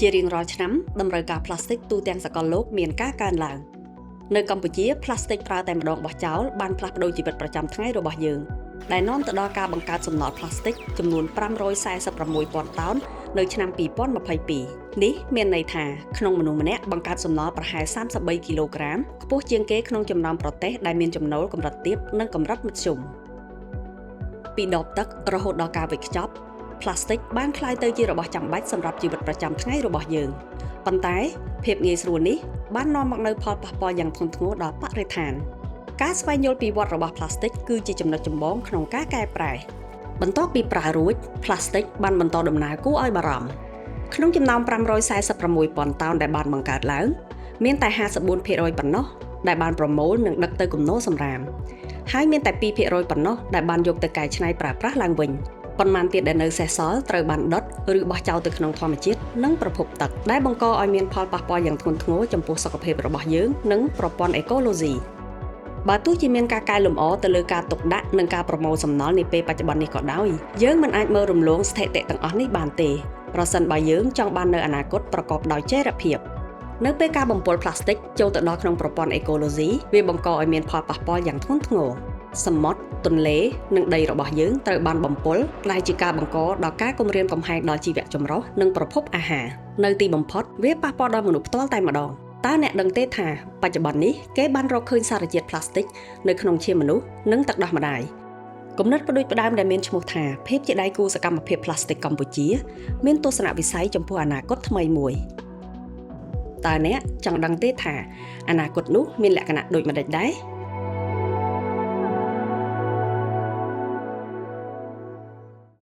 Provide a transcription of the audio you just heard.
ជារៀងរាល់ឆ្នាំតម្រូវការផ្លាស្ទិកទូទាំងសកលលោកមានការកើនឡើងនៅកម្ពុជាផ្លាស្ទិកប្រើតែម្ដងបោះចោលបានផ្លាស់ប្ដូរជីវិតប្រចាំថ្ងៃរបស់យើងដែលនាំទៅដល់ការបង្កើតសំណល់ផ្លាស្ទិកចំនួន546,000 តោននៅឆ្នាំ2022នេះមានន័យថាក្នុងមនុស្សម្នាក់បង្កើតសំណល់ប្រហែល33គីឡូក្រាមខ្ពស់ជាងគេក្នុងចំណោមប្រទេសដែលមានចំណូលកម្រិតទាបនិងកម្រិតមធ្យមពីដបទឹករហូតដល់ការវេចខ្ចប់ផ្លាស្ទិកបានក្លាយទៅជារបស់ចាំបាច់សម្រាប់ជីវិតប្រចាំថ្ងៃរបស់យើងប៉ុន្តែភាពងាយស្រួលនេះបាននាំមកនូវផលប៉ះពាល់យ៉ាងធ្ងន់ធ្ងរដល់បរិស្ថានការស្វែងយល់ពីវដ្តរបស់ផ្លាស្ទិកគឺជាចំណុចចម្បងក្នុងការកែប្រែបន្ទាប់ពីប្រើរួចផ្លាស្ទិកបានបន្តដំណើរគួរឲ្យបារម្ភក្នុងចំណោម546,000 តោនដែលបានបង្កើតឡើងមានតែ 54% ប៉ុណ្ណោះដែលបានប្រមូលនិងដឹកទៅគំនរសំរាមហើយមានតែ 2% ប៉ុណ្ណោះដែលបានយកទៅកែច្នៃប្រើប្រាស់ឡើងវិញប៉ុន្មានទៀតដែលនៅសេសសល់ត្រូវបានដុតឬបោះចោលទៅក្នុងធម្មជាតិនិងប្រភពទឹកដែលបង្កឲ្យមានផលប៉ះពាល់យ៉ាងធ្ងន់ធ្ងរចំពោះសុខភាពរបស់យើងនិងប្រព័ន្ធអេកូឡូស៊ីបើទោះជាមានការកែលម្អទៅលើការទុកដាក់និងការប្រមូលសំណល់នាពេលបច្ចុប្បន្ននេះក៏ដោយយើងមិនអាចមើលរំលងស្ថិតិទាំងអស់នេះបានទេប្រសិនបើយើងចង់បាននៅអនាគតប្រកបដោយចីរភាពនៅពេលការបំពុលផ្លាស្ទិកចូលទៅដល់ក្នុងប្រព័ន្ធអេកូឡូស៊ីវាបង្កឲ្យមានផលប៉ះពាល់យ៉ាងធ្ងន់ធ្ងរសមុទ្រទន្លេនិងដីរបស់យើងត្រូវបានបំពុលក្លាយជាការបង្កដល់ការគំរាមកំហែងដល់ជីវៈចម្រុះនិងប្រភពអាហារនៅទីបំផុតវាប៉ះពាល់ដល់មនុស្សផ្ទាល់តែម្ដងតើអ្នកដឹងទេថាបច្ចុប្បន្ននេះគេបានរកឃើញសារជាតិផ្លាស្ទិកនៅក្នុងឈាមមនុស្សនិងទឹកដោះម្ដាយគំនិតផ្ដួចផ្ដើមដែលមានឈ្មោះថាភាពជាដៃគូសកម្មភាពផ្លាស្ទិកកម្ពុជាមានទស្សនវិស័យចំពោះអនាគតថ្មីមួយតើអ្នកចង់ដឹងទេថាអនាគតនោះមានលក្ខណៈដូចម្តេចដែរ